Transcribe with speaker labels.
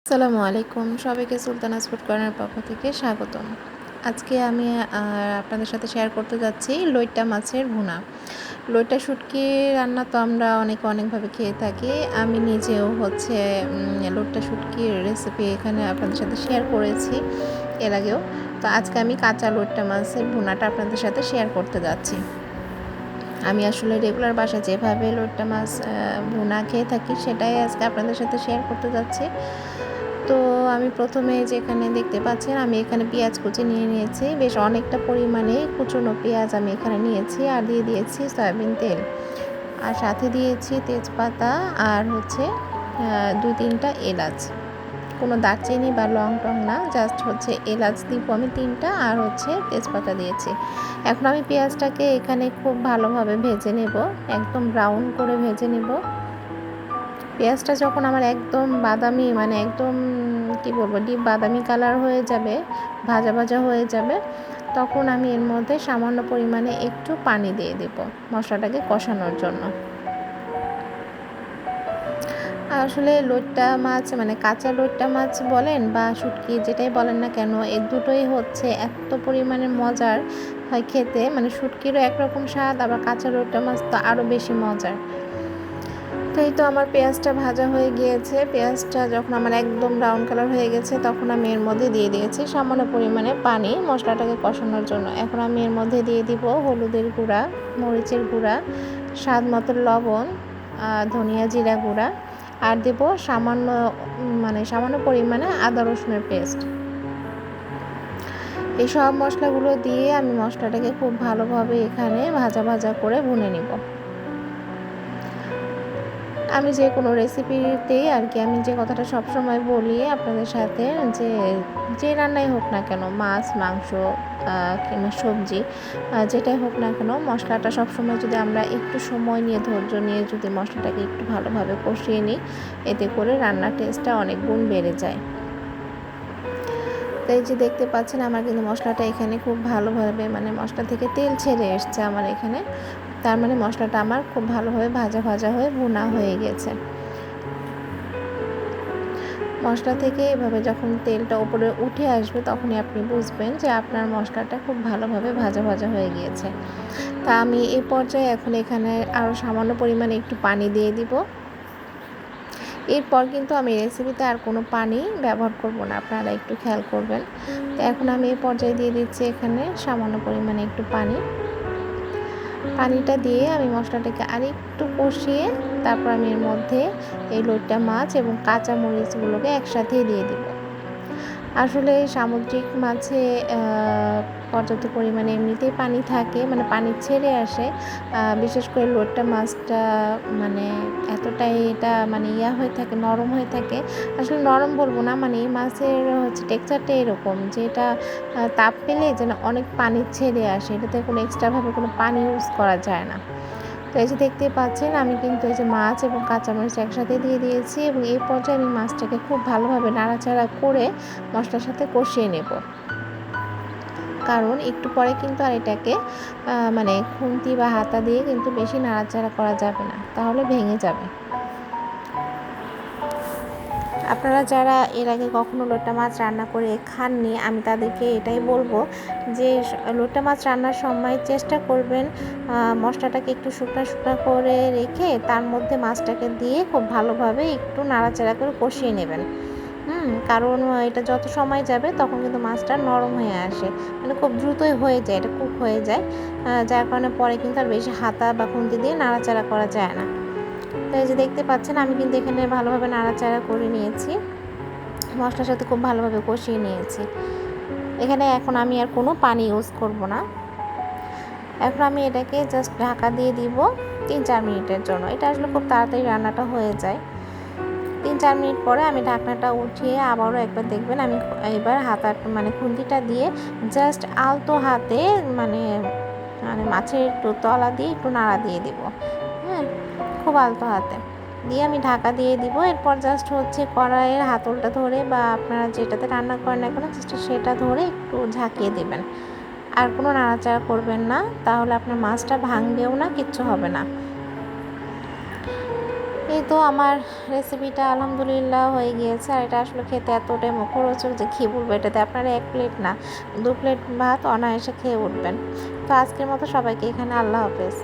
Speaker 1: আসসালামু আলাইকুম, সবাইকে সুলতানাস ফুড কর্নার পক্ষ থেকে স্বাগতম। আজকে আমি আপনাদের সাথে শেয়ার করতে যাচ্ছি লইট্টা মাছের ভুনা। লইট্টা শুটকি রান্না তো আমরা অনেকভাবে খেয়ে থাকি। আমি নিজেও লইট্টা শুটকির রেসিপি এখানে আপনাদের সাথে শেয়ার করেছি এর আগেও। তো আজকে আমি কাঁচা লইট্টা মাছের ভুনাটা আপনাদের সাথে শেয়ার করতে যাচ্ছি। আমি আসলে রেগুলার বাসায় যেভাবে লইট্টা মাছ ভুনা খেয়ে থাকি সেটাই আজকে আপনাদের সাথে শেয়ার করতে যাচ্ছি। তো আমি প্রথমে যেখানে দেখতে পাচ্ছেন আমি এখানে পেঁয়াজ কুচি নিয়ে নিয়েছি, বেশ অনেকটা পরিমাণে কুচনো পেঁয়াজ আমি এখানে নিয়েছি, আর দিয়ে দিয়েছি সয়াবিন তেল, আর সাথে দিয়েছি তেজপাতা, আর 2-3টা এলাচ, কোনো দারচিনি বা লং টং না, জাস্ট এলাচ দিব আমি 3টা, আর তেজপাতা দিয়েছি। এখন আমি পেঁয়াজটাকে এখানে খুব ভালোভাবে ভেজে নেব, একদম ব্রাউন করে ভেজে নেব। পেঁয়াজটা যখন আমার একদম বাদামি, মানে একদম ডিপ বাদামি কালার হয়ে যাবে, ভাজা হয়ে যাবে, তখন আমি এর মধ্যে সামান্য পরিমাণে একটু পানি দিয়ে দেব মশলাটাকে কষানোর জন্য। আসলে লইট্টা মাছ, মানে কাঁচা লইট্টা মাছ বলেন বা শুটকি যেটাই বলেন না কেন, এই দুটোই এত পরিমাণে মজার হয় খেতে, মানে শুটকিরও একরকম স্বাদ, আবার কাঁচা লইট্টা মাছ তো আরও বেশি মজার। তো এই তো আমার পেঁয়াজটা ভাজা হয়ে গিয়েছে। পেঁয়াজটা যখন আমার একদম ব্রাউন কালার হয়ে গেছে, তখন আমি এর মধ্যে দিয়ে দিয়েছি সামান্য পরিমাণে পানি মশলাটাকে কষানোর জন্য। এখন আমি এর মধ্যে দিয়ে দিব হলুদের গুঁড়া, মরিচের গুঁড়া, স্বাদ মতো লবণ, ধনিয়া জিরা গুঁড়া, আর দেব সামান্য পরিমাণে আদা রসুনের পেস্ট। এই সব মশলাগুলো দিয়ে আমি মশলাটাকে খুব ভালোভাবে এখানে ভাজা করে ভুনে নিব। আমি যে কোনো রেসিপিতেই আমি যে কথাটা সবসময় বলি আপনাদের সাথে, যে রান্নাই হোক না কেন, মাছ, মাংস কিংবা সবজি, যেটাই হোক না কেন, মশলাটা সবসময় যদি আমরা একটু সময় নিয়ে, ধৈর্য নিয়ে যদি মশলাটাকে একটু ভালোভাবে কষিয়ে নিই, এতে করে রান্নার টেস্টটা অনেক গুণ বেড়ে যায়। তাই যে দেখতে পাচ্ছেন আমার কিন্তু মশলাটা এখানে খুব ভালোভাবে, মানে মশলা থেকে তেল ছেড়ে এসছে আমার এখানে, তার মানে মশলাটা আমার খুব ভালোভাবে ভাজা হয়ে ভুনা হয়ে গেছে। মশলা থেকে এভাবে যখন তেলটা উপরে উঠে আসবে, তখনই আপনি বুঝবেন যে আপনার মশলাটা খুব ভালোভাবে ভাজা হয়ে গিয়েছে। তা আমি এই পর্যায়ে এখন এখানে আরও সামান্য পরিমাণে একটু পানি দিয়ে দিব। এরপর কিন্তু আমি রেসিপিতে আর কোনো পানি ব্যবহার করব না, আপনারা একটু খেয়াল করবেন। তো এখন আমি এই পর্যায়ে দিয়ে দিচ্ছি এখানে সামান্য পরিমাণে একটু পানিটা দিয়ে আমি মশলাটাকে আরেকটু কষিয়ে, তারপর আমি এর মধ্যে এই লইট্টা মাছ এবং কাঁচা মরিচগুলোকে একসাথেই দিয়ে দিব। আসলে সামুদ্রিক মাছে পর্যাপ্ত পরিমাণে এমনিতেই পানি থাকে, মানে পানি ছেড়ে আসে। বিশেষ করে লইট্টা মাছটা মানে এতটাই এটা মানে হয়ে থাকে, নরম হয়ে থাকে। আসলে নরম বলবো না, মানে এই মাছের টেক্সচারটা এরকম যে এটা তাপ পেলে যেন অনেক পানি ছেড়ে আসে, এটাতে কোনো এক্সট্রাভাবে কোনো পানি ইউজ করা যায় না। তো এই যে দেখতে পাচ্ছেন আমি কিন্তু এই যে মাছ এবং কাঁচামরিচ একসাথে দিয়ে দিয়েছি, এবং এই পর্যায়ে আমি মাছটাকে খুব ভালোভাবে নাড়াচাড়া করে মশলার সাথে কষিয়ে নেব। কারণ একটু পরে কিন্তু আর এটাকে মানে খুন্তি বা হাতা দিয়ে কিন্তু বেশি নাড়াচাড়া করা যাবে না, তাহলে ভেঙে যাবে। আপনারা যারা এর আগে কখনো লইট্টা মাছ রান্না করে খাননি, আমি তাদেরকে এটাই বলবো যে লইট্টা মাছ রান্নার সময় চেষ্টা করবেন মশলাটাকে একটু শুকনো করে রেখে তার মধ্যে মাছটাকে দিয়ে খুব ভালোভাবে একটু নাড়াচাড়া করে কষিয়ে নেবেন। কারণ এটা যত সময় যাবে তখন কিন্তু মাছটা নরম হয়ে আসে, মানে খুব দ্রুতই হয়ে যায়, এটা কুক হয়ে যায়, যার কারণে পরে কিন্তু আর বেশি হাতা বা খুন্তি দিয়ে নাড়াচাড়া করা যায় না। তো এই যে দেখতে পাচ্ছেন আমি কিন্তু এখানে ভালোভাবে নাড়াচাড়া করে নিয়েছি, মশলার সাথে খুব ভালোভাবে কষিয়ে নিয়েছি। এখানে এখন আমি আর কোনো পানি ইউজ করব না। এখন আমি এটাকে জাস্ট ঢাকা দিয়ে দিব 3-4 মিনিটের জন্য। এটা আসলে খুব তাড়াতাড়ি রান্নাটা হয়ে যায়। 3-4 মিনিট পরে আমি ঢাকনাটা উঠিয়ে আবারও একবার দেখবেন, আমি এবার মানে খুন্তিটা দিয়ে জাস্ট আলতো হাতে মানে মাছের একটু তলা দিয়ে একটু নাড়া দিয়ে দিব। খুব আলতো হাতে দিয়ে আমি ঢাকা দিয়ে দিব। এরপর জাস্ট কড়াইয়ের হাতলটা ধরে বা আপনারা যেটাতে রান্না করেন না কেন, জাস্ট সেটা ধরে একটু ঝাঁকিয়ে দেবেন, আর কোনো নাড়াচাড়া করবেন না, তাহলে আপনার মাছটা ভাঙবেও না, কিচ্ছু হবে না। এই তো আমার রেসিপিটা আলহামদুলিল্লাহ হয়ে গিয়েছে। আর এটা আসলে খেতে এতটাই মুখরোচক যে কী বলবো, এটাতে আপনারা 1 প্লেট না 2 প্লেট ভাত অনায়াসে খেয়ে উঠবেন। তো আজকের মতো সবাইকে এখানে আল্লাহ হাফেজ।